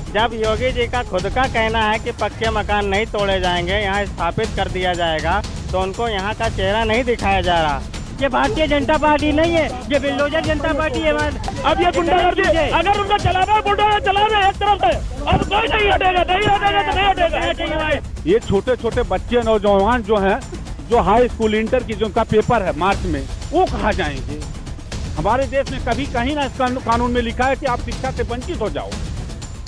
जब योगी जी का खुद का कहना है कि पक्के मकान नहीं तोड़े जाएंगे, यहाँ स्थापित कर दिया जाएगा, तो उनको यहाँ का चेहरा नहीं दिखाया जा रहा। ये भारतीय जनता पार्टी नहीं है, ये बिल्डोजर जनता पार्टी है। अब ये गुंडागर्दी, अगर उनका चलाना गुंडा चलाना एक तरफ है, अब कोई नहीं हटेगा, नहीं हटेगा तो नहीं हटेगा। ये छोटे छोटे बच्चे नौजवान जो हैं, जो हाई स्कूल इंटर की जिनका पेपर है मार्च में, वो कहाँ जाएंगे? हमारे देश में कभी कहीं ना इस कानून में लिखा है कि आप शिक्षा से वंचित हो जाओ।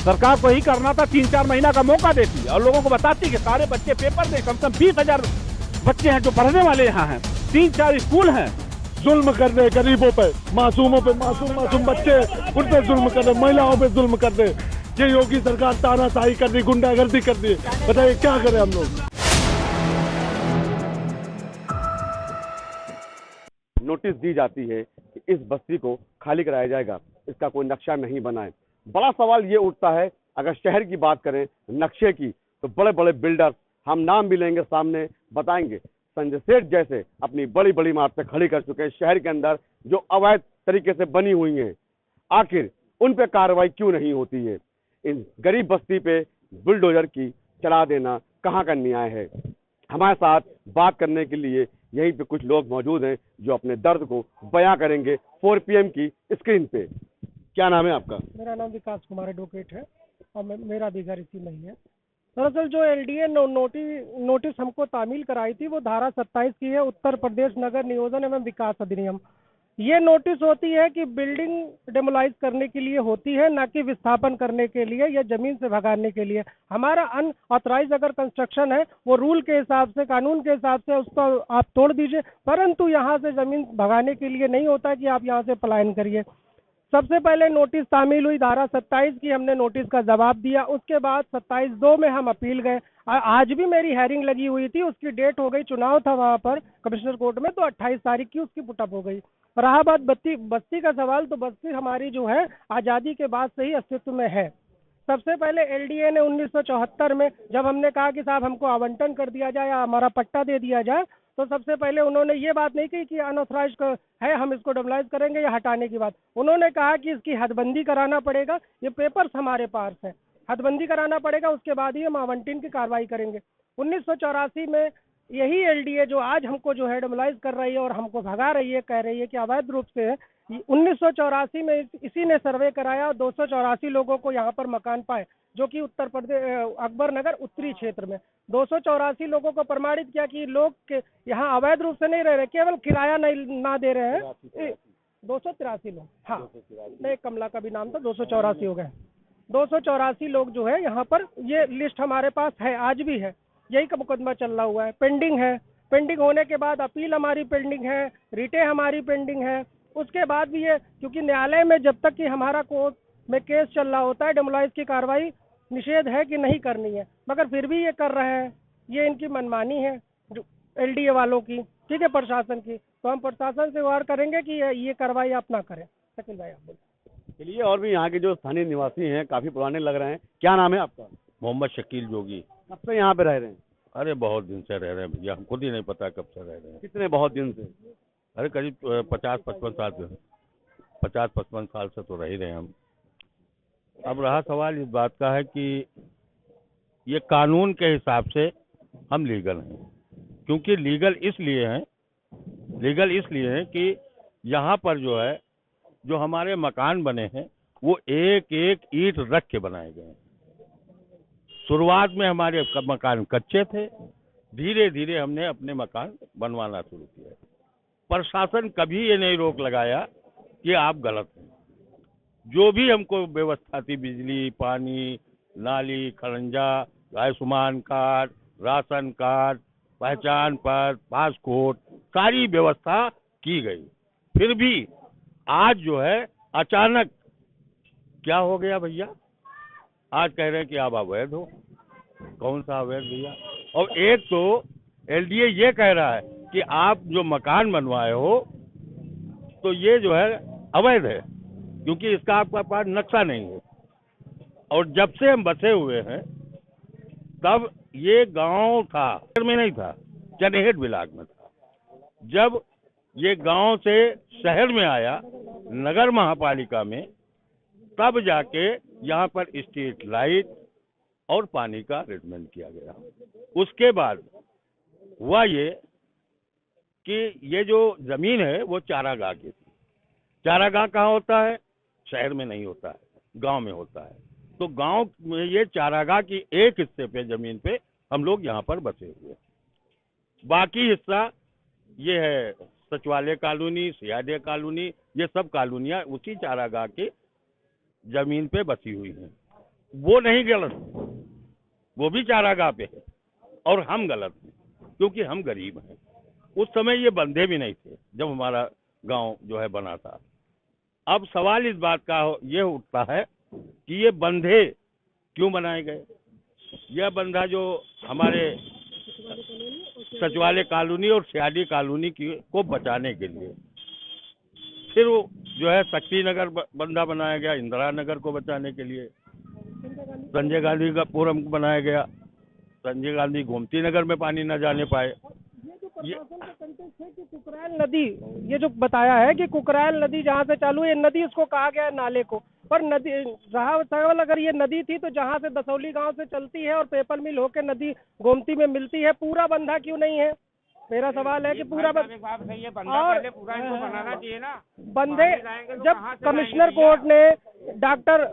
सरकार को ही करना था, 3-4 महीना का मौका देती और लोगों को बताती कि सारे बच्चे पेपर दे। कम से कम 20,000 बच्चे हैं जो पढ़ने वाले यहाँ हैं, 3-4 स्कूल हैं। जुल्म कर दे गरीबों पे, मासूमों पे, मासूम बच्चे उन पे जुल्म कर दे, महिलाओं पे जुल्म कर दे। ये योगी सरकार तानाशाही कर दी, गुंडागर्दी कर दी। बताइए क्या करें हम लोग? नोटिस दी जाती है कि इस बस्ती को खाली कराया जाएगा, इसका कोई नक्शा नहीं बना है। बड़ा सवाल ये उठता है, अगर शहर की बात करें नक्शे की, तो बड़े बड़े बिल्डर, हम नाम भी लेंगे, सामने बताएंगे, संजय सेठ जैसे अपनी बड़ी बड़ी इमारतें खड़ी कर चुके हैं शहर के अंदर, जो अवैध तरीके से बनी हुई हैं। आखिर उन पे कार्रवाई क्यों नहीं होती है? इन गरीब बस्ती पे बुलडोजर की चला देना कहाँ का न्याय है? हमारे साथ बात करने के लिए यहीं पे कुछ लोग मौजूद हैं जो अपने दर्द को बयां करेंगे 4 PM की स्क्रीन पे। क्या नाम है आपका? मेरा नाम विकास कुमार एडवोकेट है और मेरा भी घर इसी में ही है। दरअसल जो LDA नोटिस हमको तामील कराई थी वो धारा 27 की है, उत्तर प्रदेश नगर नियोजन एवं विकास अधिनियम। ये नोटिस होती है कि बिल्डिंग डेमोलाइज करने के लिए होती है, ना कि विस्थापन करने के लिए या जमीन से भगाने के लिए। हमारा अनऑथराइज अगर कंस्ट्रक्शन है वो रूल के हिसाब से, कानून के हिसाब से उसको आप तोड़ दीजिए, परंतु यहाँ से जमीन भगाने के लिए नहीं होता कि आप यहाँ से पलायन करिए। सबसे पहले नोटिस तामील हुई धारा 27 की, हमने नोटिस का जवाब दिया। उसके बाद 27/2 में हम अपील गए। आज भी मेरी हेयरिंग लगी हुई थी, उसकी डेट हो गई, चुनाव था वहाँ पर कमिश्नर कोर्ट में, तो 28 तारीख की उसकी पुटअप हो गई। रहा बात बस्ती का सवाल, तो बस्ती हमारी जो है आज़ादी के बाद से ही अस्तित्व में है। सबसे पहले LDA ने 1974 में जब हमने कहा कि साहब हमको आवंटन कर दिया जाए या हमारा पट्टा दे दिया जाए, तो सबसे पहले उन्होंने ये बात नहीं कही कि अनऑथराइज है, हम इसको डेमोलाइज करेंगे या हटाने की बात। उन्होंने कहा कि इसकी हदबंदी कराना पड़ेगा, ये पेपर्स हमारे पास है, हदबंदी कराना पड़ेगा, उसके बाद ही हम आवंटन की कार्रवाई करेंगे। 1984 में यही LDA जो आज हमको जो है डेमोलाइज कर रही है और हमको भगा रही है, कह रही है कि अवैध रूप से है, 1984 में इसी ने सर्वे कराया और 284 लोगों को यहाँ पर मकान पाए, जो कि उत्तर प्रदेश अकबर नगर उत्तरी क्षेत्र में 284 लोगों को प्रमाणित किया कि लोग यहाँ अवैध रूप से नहीं रह रहे, केवल किराया नहीं ना दे रहे हैं। 283 लोग, हाँ, नहीं, कमला का भी नाम था, 284 हो गए। 284 लोग जो है यहाँ पर, ये लिस्ट हमारे पास है, आज भी है, यही का मुकदमा चल रहा हुआ है, पेंडिंग है। पेंडिंग होने के बाद अपील हमारी पेंडिंग है, रिटे हमारी पेंडिंग है। उसके बाद भी ये, क्योंकि न्यायालय में जब तक कि हमारा कोर्ट में केस चल रहा होता है, डेमोलाइज की कार्रवाई निषेध है कि नहीं करनी है, मगर फिर भी ये कर रहे हैं। ये इनकी मनमानी है जो LDA वालों की, ठीक है, प्रशासन की। तो हम प्रशासन से गुहार करेंगे कि ये कार्रवाई आप ना करें। शकील भाई आप बोलिए। चलिए, और भी यहाँ के जो स्थानीय निवासी हैं काफी पुराने लग रहे हैं। क्या नाम है आपका? मोहम्मद शकील जोगी। कब से यहाँ पे रह रहे हैं? अरे बहुत दिन से रह रहे हैं भैया, हमको ही नहीं पता कब से रह रहे हैं। कितने बहुत दिन से? अरे करीब 50-55 साल से, 50-55 साल से तो रह ही रहे हैं हम। अब रहा सवाल इस बात का है कि ये कानून के हिसाब से हम लीगल हैं, क्योंकि लीगल इसलिए हैं कि यहाँ पर जो है, जो हमारे मकान बने हैं वो एक एक ईंट रख के बनाए गए हैं। शुरुआत में हमारे मकान कच्चे थे, धीरे धीरे हमने अपने मकान बनवाना शुरू किया। प्रशासन कभी ये नहीं रोक लगाया कि आप गलत हैं। जो भी हमको व्यवस्था थी, बिजली, पानी, नाली, खरंजा, आयुष्मान कार्ड, राशन कार्ड, पहचान पत्र, पासपोर्ट, सारी व्यवस्था की गई। फिर भी आज जो है अचानक क्या हो गया भैया, आज कह रहे हैं कि आप अवैध हो। कौन सा अवैध भैया? और एक तो LDA ये कह रहा है कि आप जो मकान बनवाए हो तो ये जो है अवैध है, क्योंकि इसका आपका पास नक्शा नहीं है। और जब से हम बसे हुए हैं तब ये गांव था, में नहीं था, चनेहट ब्लॉक में था। जब ये गांव से शहर में आया, नगर महापालिका में, तब जाके यहाँ पर स्ट्रीट लाइट और पानी का अरेंजमेंट किया गया। उसके बाद हुआ ये कि ये जो जमीन है वो चारागाह की थी। चारागाह कहाँ होता है? शहर में नहीं होता है, गांव में होता है। तो गांव में ये चारागाह की एक हिस्से पे जमीन पे हम लोग यहाँ पर बसे हुए। बाकी हिस्सा ये है सचिवालय कॉलोनी, सियादे कॉलोनी, ये सब कॉलोनियां उसी चारागाह की जमीन पे बसी हुई हैं। वो नहीं गलत, वो भी चारागाह पे है और हम गलत हैं क्योंकि हम गरीब हैं। उस समय ये बंधे भी नहीं थे जब हमारा गांव जो है बना था। अब सवाल इस बात का ये उठता है कि ये बंधे क्यों बनाए गए। यह बंधा जो हमारे सचिवालय कॉलोनी और सियादी कॉलोनी को बचाने के लिए, फिर वो जो है शक्ति नगर बंधा बनाया गया, इंदिरा नगर को बचाने के लिए संजय गांधी का पुरम बनाया गया, संजय गांधी गोमती नगर में पानी न जाने पाए। कुकराल नदी, ये जो बताया है कि कुकराल नदी जहाँ से चालू है, नदी इसको कहा गया है नाले को, पर नदी रहा सवाल, अगर ये नदी थी तो जहाँ से दसौली गांव से चलती है और पेपर मिल होकर नदी गोमती में मिलती है, पूरा बंधा क्यों नहीं है? मेरा सवाल है कि पूरा और बंधे, जब कमिश्नर कोर्ट ने डॉक्टर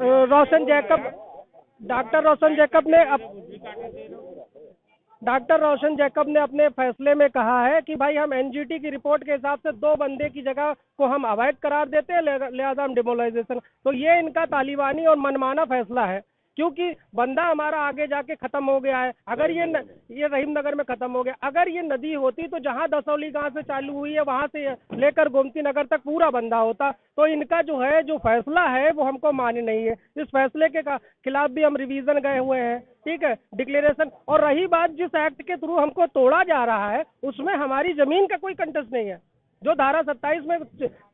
रोशन जैकब ने अपने फैसले में कहा है कि भाई हम एनजीटी की रिपोर्ट के हिसाब से 2 बंदे की जगह को हम अवैध करार देते हैं, लिहाजा हम डिमोलाइजेशन। तो ये इनका तालिबानी और मनमाना फैसला है, क्योंकि बंदा हमारा आगे जाके खत्म हो गया है। अगर ये रहीम नगर में खत्म हो गया, अगर ये नदी होती तो जहां दसौली गांव से चालू हुई है वहां से लेकर गोमती नगर तक पूरा बंदा होता। तो इनका जो है जो फैसला है वो हमको मान्य नहीं है। इस फैसले के खिलाफ भी हम रिवीजन गए हुए हैं, ठीक है, डिक्लेरेशन। और रही बात जिस एक्ट के थ्रू हमको तोड़ा जा रहा है, उसमें हमारी जमीन का कोई कंटेस्ट नहीं है। जो धारा 27 में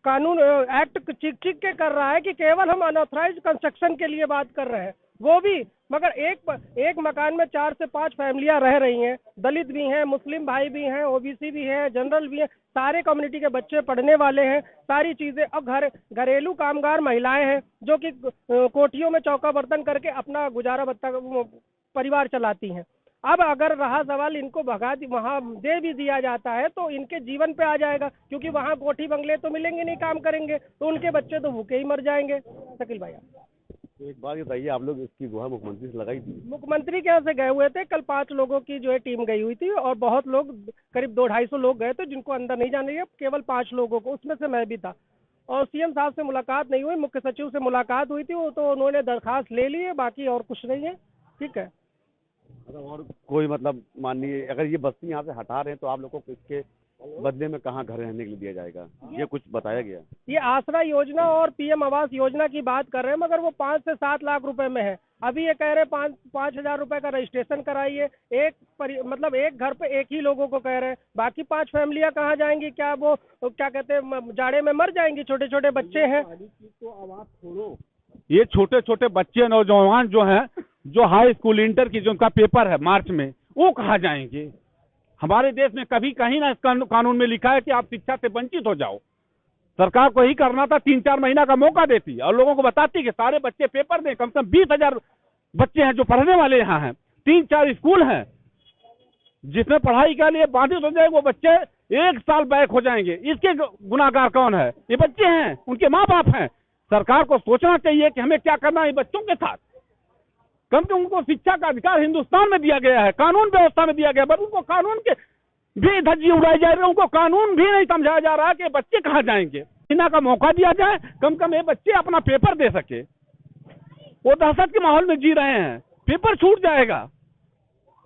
कानून एक्ट चिक के कर रहा है कि केवल हम अनऑथराइज्ड कंस्ट्रक्शन के लिए बात कर रहे हैं, वो भी मगर एक मकान में 4 से 5 फैमिलियां रह रही हैं, दलित भी हैं, मुस्लिम भाई भी हैं, ओबीसी भी हैं, जनरल भी हैं, सारे कम्युनिटी के बच्चे पढ़ने वाले हैं, सारी चीजें। और घरेलू कामगार महिलाएं हैं जो कि कोठियों में चौका बर्तन करके अपना गुजारा भत्ता परिवार चलाती हैं। अब अगर रहा सवाल इनको वहाँ दे भी दिया जाता है तो इनके जीवन पे आ जाएगा, क्योंकि वहाँ कोठी बंगले तो मिलेंगे नहीं, काम करेंगे तो उनके बच्चे तो भूखे ही मर जाएंगे। शकील भाई, एक बात बताइए, आप लोग इसकी गुहार मुख्यमंत्री से लगाई थी? मुख्यमंत्री के यहाँ से गए हुए थे, कल 5 लोगों की जो है टीम गई हुई थी और बहुत लोग, करीब 200-250 लोग गए थे जिनको अंदर नहीं जाने दिया, केवल 5 लोगों को, उसमें से मैं भी था। और सीएम साहब से मुलाकात नहीं हुई, मुख्य सचिव से मुलाकात हुई थी, वो तो उन्होंने दरखास्त ले ली है, बाकी और कुछ नहीं है। ठीक है, और कोई मतलब मानिए अगर ये बस्ती यहाँ से हटा रहे हैं तो आप लोगों को इसके बदले में कहाँ घर रहने के लिए दिया जाएगा, ये कुछ बताया गया? ये आसरा योजना और पीएम आवास योजना की बात कर रहे हैं, मगर वो 5 से 7 लाख रुपए में है। अभी ये कह रहे हैं 5,000 रुपए का रजिस्ट्रेशन कराइए, मतलब एक घर पे एक ही लोगों को कह रहे हैं। बाकी 5 फैमिलियां कहाँ जाएंगी? क्या वो क्या कहते हैं जाड़े में मर जाएंगी? छोटे छोटे बच्चे हैं। ये छोटे छोटे बच्चे नौजवान जो हैं, जो हाई स्कूल इंटर की जिनका पेपर है मार्च में, वो कहाँ जाएंगे? हमारे देश में कभी कहीं ना इस कानून में लिखा है कि आप शिक्षा से वंचित हो जाओ। सरकार को ही करना था, 3-4 महीना का मौका देती और लोगों को बताती कि सारे बच्चे पेपर दें। कम से कम 20,000 बच्चे हैं जो पढ़ने वाले यहाँ हैं, 3-4 स्कूल हैं जिसमें पढ़ाई के लिए बाधित हो जाए, वो बच्चे 1 साल बैक हो जाएंगे। इसके गुनाहगार कौन है? ये बच्चे हैं, उनके माँ बाप हैं। सरकार को सोचना चाहिए कि हमें क्या करना है बच्चों के साथ। कम से कम उनको शिक्षा का अधिकार हिंदुस्तान में दिया गया है, कानून व्यवस्था में दिया गया, बट उनको कानून के भी धज्जी उड़ाई जा रही है। उनको कानून भी नहीं समझाया जा रहा है कि बच्चे कहाँ जाएंगे। महीना का मौका दिया जाए, कम से कम ये बच्चे अपना पेपर दे सके। वो दहशत के माहौल में जी रहे हैं, पेपर छूट जाएगा।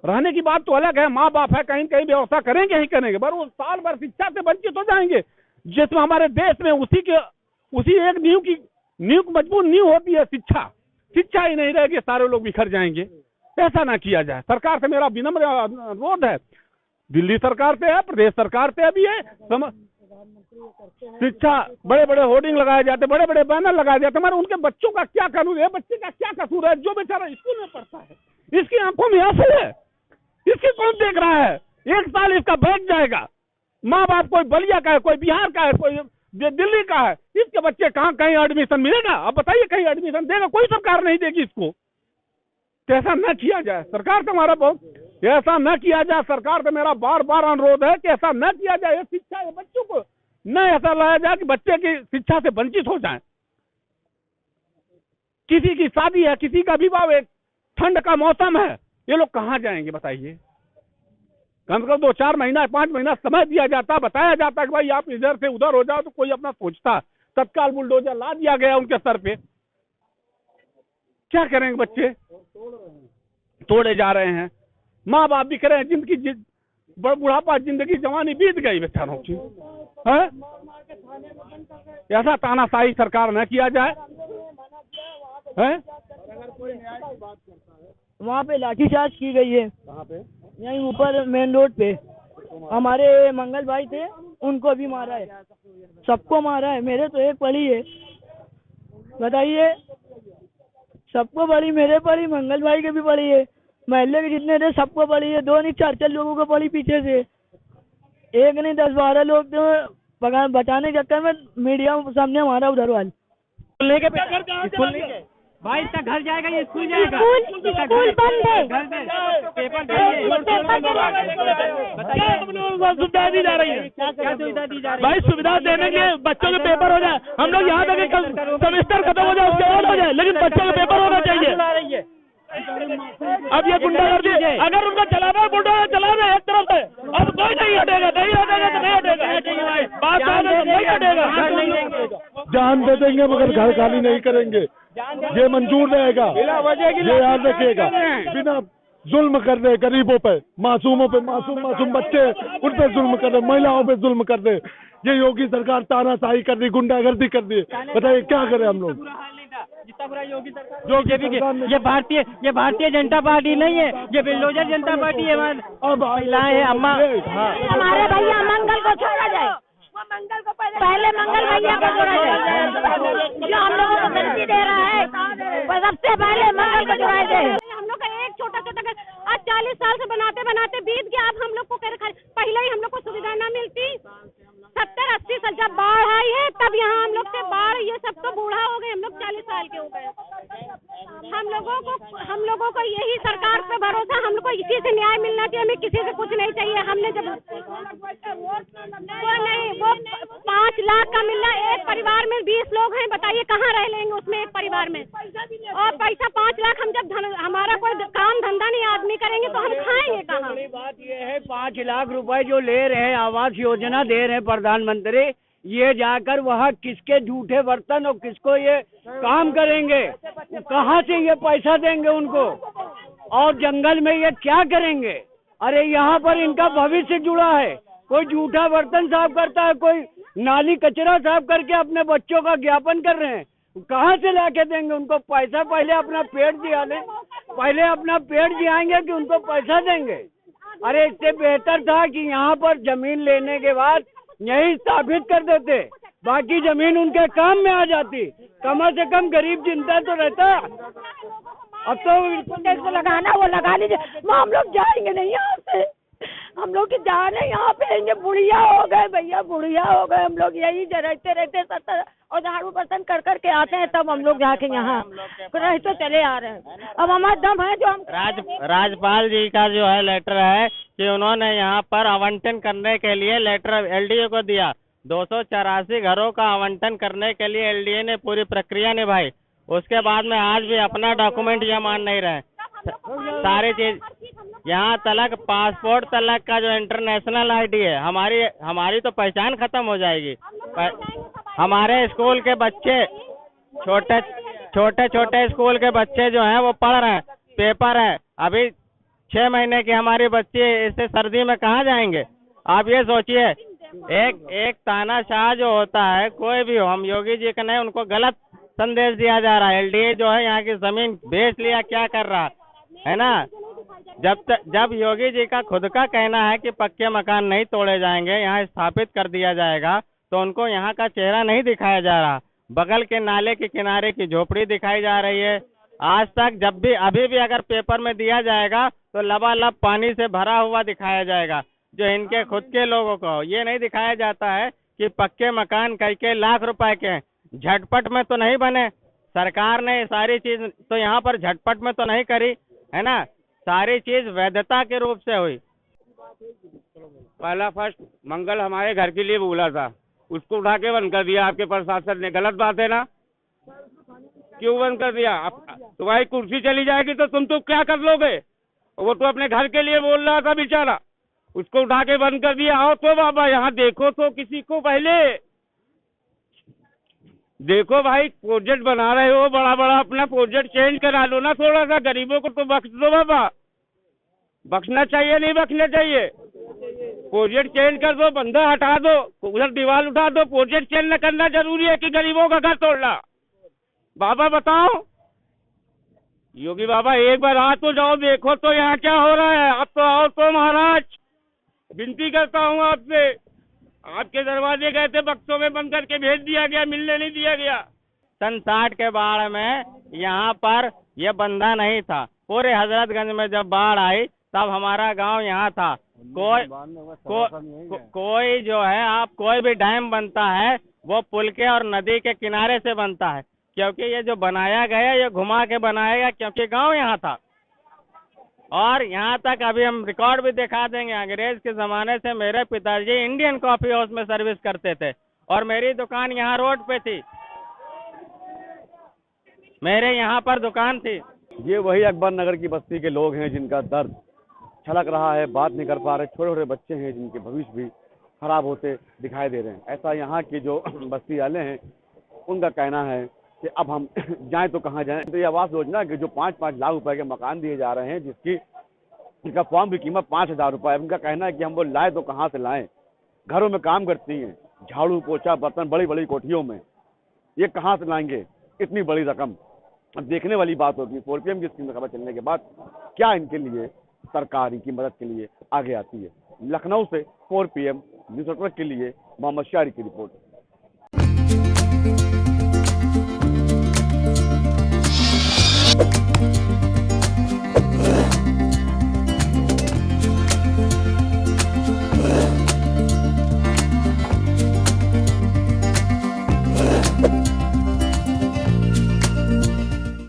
रहने की बात तो अलग है, माँ बाप है, कहीं कहीं व्यवस्था करेंगे ही करेंगे, पर वो साल भर शिक्षा से वंचित हो जाएंगे, जिसमें हमारे देश में उसी एक नींव मजबूत नींव होती है शिक्षा ही नहीं रहेगी, सारे लोग बिखर जाएंगे। ऐसा ना किया जाए। सरकार से मेरा विनम्र अनुरोध है, दिल्ली सरकार से है, प्रदेश सरकार से भी है, शिक्षा बड़े बड़े होर्डिंग लगाए जाते, बड़े बड़े बैनर लगाए जाते, मगर उनके बच्चों का क्या कानून है? बच्चे का क्या कसूर है? जो बेचारा स्कूल में पढ़ता है, इसकी आंखों में आंसू है, इसकी कौन देख रहा है? 1 साल इसका बैठ जाएगा, माँ बाप कोई बलिया का है, कोई बिहार का है, कोई दिल्ली का है, इसके बच्चे कहाँ कहीं एडमिशन मिलेगा? अब बताइए, कहीं एडमिशन देगा? कोई सरकार नहीं देगी इसको। तो ऐसा न किया जाए, सरकार से हमारा बहुत ऐसा न किया जाए, सरकार से मेरा बार बार अनुरोध है कि ऐसा न किया जाए। शिक्षा है बच्चों को न ऐसा लाया जाए कि बच्चे की शिक्षा से वंचित हो जाए। किसी की शादी है, किसी का विवाह है, ठंड का मौसम है, ये लोग कहाँ जाएंगे बताइए? कम से कम 2-4 महीना 5 महीना समय दिया जाता, बताया जाता कि भाई आप इधर से उधर हो जाओ, तो कोई अपना सोचता। तत्काल बुलडोजर ला दिया गया उनके सर पे। क्या करेंगे बच्चे? तोड़े जा रहे हैं, माँ बाप बिक रहे हैं, जिंदगी बुढ़ापा, जिंदगी जवानी बीत गई बेचारों की। ऐसा तानाशाही सरकार न किया जाए। वहाँ पे लाठीचार्ज की गई है। कहाँ पे? यहीं ऊपर मेन रोड पे। हमारे मंगल भाई थे, उनको भी मारा है, सबको मारा है। मेरे तो एक पड़ी है, बताइए। सबको पड़ी, मेरे पड़ी, मंगल भाई के भी पड़ी है, महल्ले के जितने थे सबको पड़ी है। 2 नहीं 4-4 लोगों को पड़ी पीछे से। एक नहीं 10-12 लोग तो बचाने के चक्कर में मीडिया सामने हमारा उधर वाल लेके स्कूल नहीं है भाई, इसका घर जाएगा, ये स्कूल जाएगा। स्कूल बंद है, पेपर सुविधा दी जा रही है। क्या सुविधा दी जा रही है? भाई सुविधा देने के लिए बच्चों के पेपर हो जाए। हम लोग यहाँ तक कल सेमेस्टर खत्म हो जाए, उसके बाद हो जाए, लेकिन बच्चों के पेपर होना चाहिए। अब ये गुंडागर्दी, अगर उनका चलाना है बुलडोजर चला रहे एक तरफ से, अब कोई नहीं हटेगा, नहीं हटेगा तो नहीं हटेगा। बात नहीं हटेगा। जान दे देंगे मगर घर खाली नहीं करेंगे, ये मंजूर रहेगा, ये याद रखिएगा। बिना जुल्म कर दे गरीबों पे, मासूमों पे, मासूम बच्चे उन पे जुल्म कर दे, महिलाओं पे जुल्म कर दे। ये योगी सरकार तानाशाही कर दी, गुंडागर्दी कर दी। बताइए क्या करें हम लोग? जितना बुरा योगी सरकार, ये भारतीय जनता पार्टी नहीं है, ये बिल्डोजर जनता पार्टी है। महिलाएं हैं, अम्मा। हमारे भैया मंगल को छोड़ा जाए, मंगल को पहले मंगल भैया को छोड़ा जाए, जो हम लोगों को धमकी दे रहा है, सबसे पहले मंगल को छोड़ा जाए। हम लोग का एक छोटा आज 40 साल से बनाते बनाते बीत गया। अब हम लोग को पहले ही हम लोग को सुविधा न मिलती। 70-80 साल जब बाढ़ आई है, तब यहाँ हम लोग से बाढ़, ये सब तो बूढ़ा हो गए, हम लोग 40 साल के हो गए। हम लोगों को यही सरकार पे भरोसा, हम लोग को इसी से न्याय मिलना चाहिए, हमें किसी से कुछ नहीं चाहिए। हमने जब वो नहीं, वो 5 लाख का मिल रहा है, एक परिवार में 20 लोग हैं, बताइए कहाँ रह लेंगे उसमें एक परिवार में। और पैसा 5 लाख, हम जब हमारा कोई काम धंधा नहीं आदमी करेंगे तो हम खाएंगे कहाँ? बात ये है, 5 लाख रुपए जो ले रहे हैं, आवास योजना दे रहे हैं प्रधानमंत्री, ये जाकर वहाँ किसके झूठे बर्तन और किसको ये काम करेंगे? कहाँ से ये पैसा देंगे उनको? और जंगल में ये क्या करेंगे? अरे यहाँ पर इनका भविष्य जुड़ा है। कोई झूठा बर्तन साफ करता है, कोई नाली कचरा साफ करके अपने बच्चों का ज्ञापन कर रहे हैं। कहाँ से लाके देंगे उनको पैसा? पहले अपना पेट जिया लें, पहले अपना पेट जियाएंगे कि उनको पैसा देंगे? अरे इससे बेहतर था कि यहाँ पर जमीन लेने के बाद यही स्थापित कर देते, बाकी जमीन उनके काम में आ जाती, कम से कम गरीब जिंदा तो रहता। अब तो टैक्स लगाना वो लगा लीजिए, हम लोग जाएंगे नहीं यहाँ से। हम लोग की जान है यहाँ पे, रहेंगे। बुढ़िया हो गए भैया, बुढ़िया हो गए। हम लोग यही रहते 70 और झाड़ू बर्तन कर करके आते हैं, तब हम लोग जाके यहाँ रह तो चले आ रहे हैं। अब हमारा दम है जो हम राज्यपाल जी का जो है लेटर है कि उन्होंने यहाँ पर आवंटन करने के लिए लेटर एलडीए को दिया। 284 घरों का आवंटन करने के लिए एलडीए ने पूरी प्रक्रिया निभाई। उसके बाद में आज भी अपना डॉक्यूमेंट ये मान नहीं रहे। सारी चीज यहाँ तलक, पासपोर्ट तलक का जो इंटरनेशनल आईडी है, हमारी तो पहचान खत्म हो जाएगी। हमारे स्कूल के बच्चे, छोटे स्कूल के बच्चे जो हैं वो पढ़ रहे हैं, पेपर है। अभी 6 महीने की हमारी बच्ची, इससे सर्दी में कहाँ जाएंगे? आप ये सोचिए, एक तानाशाह जो होता है, कोई भी हो, हम योगी जी का नहीं, उनको गलत संदेश दिया जा रहा है। एलडीए जो है यहाँ की जमीन बेच लिया, क्या कर रहा है ना? जब योगी जी का खुद का कहना है कि पक्के मकान नहीं तोड़े जाएंगे, यहाँ स्थापित कर दिया जाएगा, तो उनको यहाँ का चेहरा नहीं दिखाया जा रहा। बगल के नाले के किनारे की झोपड़ी दिखाई जा रही है। आज तक जब भी, अभी भी अगर पेपर में दिया जाएगा तो लबालब पानी से भरा हुआ दिखाया जाएगा। जो इनके खुद के लोगों को। ये नहीं दिखाया जाता है कि पक्के मकान कई लाख रुपए के हैं, झटपट में तो नहीं बने। सरकार ने सारी चीज तो यहाँ पर झटपट में तो नहीं करी है ना, सारी चीज वैधता के रूप से हुई। पहला फर्स्ट मंगल हमारे घर के लिए बोला था, उसको उठा के बंद कर दिया आपके प्रशासन ने, गलत बात है ना? क्यों बंद कर दिया? तुम्हारी कुर्सी चली जाएगी तो तुम तो क्या कर लोगे? वो तो अपने घर के लिए बोल रहा था बेचारा, उसको उठा के बंद कर दिया। आओ तो बाबा यहाँ देखो तो किसी को, पहले देखो भाई, प्रोजेक्ट बना रहे हो बड़ा बड़ा, अपना प्रोजेक्ट चेंज करा लो ना थोड़ा सा, गरीबों को तो बख्श दो बाबा। बख्शना चाहिए नहीं बख्शना चाहिए? प्रोजेक्ट चेंज कर दो, बंदा हटा दो, उधर दीवार उठा दो। प्रोजेक्ट चेंज न करना जरूरी है कि गरीबों का घर तोड़ना? बाबा बताओ, योगी बाबा एक बार आ तो जाओ, देखो तो यहाँ क्या हो रहा है। अब तो आओ तो महाराज, विनती करता हूँ आपसे। आपके दरवाजे गए थे, बक्सों में बंद करके भेज दिया गया, मिलने नहीं दिया गया। सन 60 के बाढ़ में यहाँ पर यह बंधा नहीं था। पूरे हजरतगंज में जब बाढ़ आई तब हमारा गांव यहाँ था। कोई जो है, आप कोई भी डैम बनता है वो पुल के और नदी के किनारे से बनता है, क्योंकि ये जो बनाया गया ये घुमा के बनाया गया, क्योंकि गांव यहाँ था। और यहाँ तक अभी हम रिकॉर्ड भी दिखा देंगे, अंग्रेज के जमाने से मेरे पिताजी इंडियन कॉफी हाउस में सर्विस करते थे और मेरी दुकान यहाँ रोड पे थी, मेरे यहाँ पर दुकान थी। ये वही अकबर नगर की बस्ती के लोग हैं जिनका दर्द छलक रहा है, बात नहीं कर पा रहे। छोटे छोटे बच्चे हैं जिनके भविष्य भी खराब होते दिखाई दे रहे हैं। ऐसा यहाँ के जो बस्ती वाले हैं उनका कहना है कि अब हम जाएं तो कहाँ जाएं। तो ये आवास योजना के जो 5-5 लाख रुपए के मकान दिए जा रहे हैं, जिसका फॉर्म की कीमत 5,000 रुपए है, उनका कहना है कि हम वो लाए तो कहाँ से लाएं। घरों में काम करती हैं, झाड़ू पोछा बर्तन, बड़ी बड़ी कोठियों में, ये कहाँ से लाएंगे इतनी बड़ी रकम? अब देखने वाली बात होगी 4PM की स्कीम में खबर चलने के बाद क्या इनके लिए सरकार इनकी मदद के लिए आगे आती है। लखनऊ से 4PM न्यूज़ नेटवर्क के लिए मोहम्मद शारी की रिपोर्ट।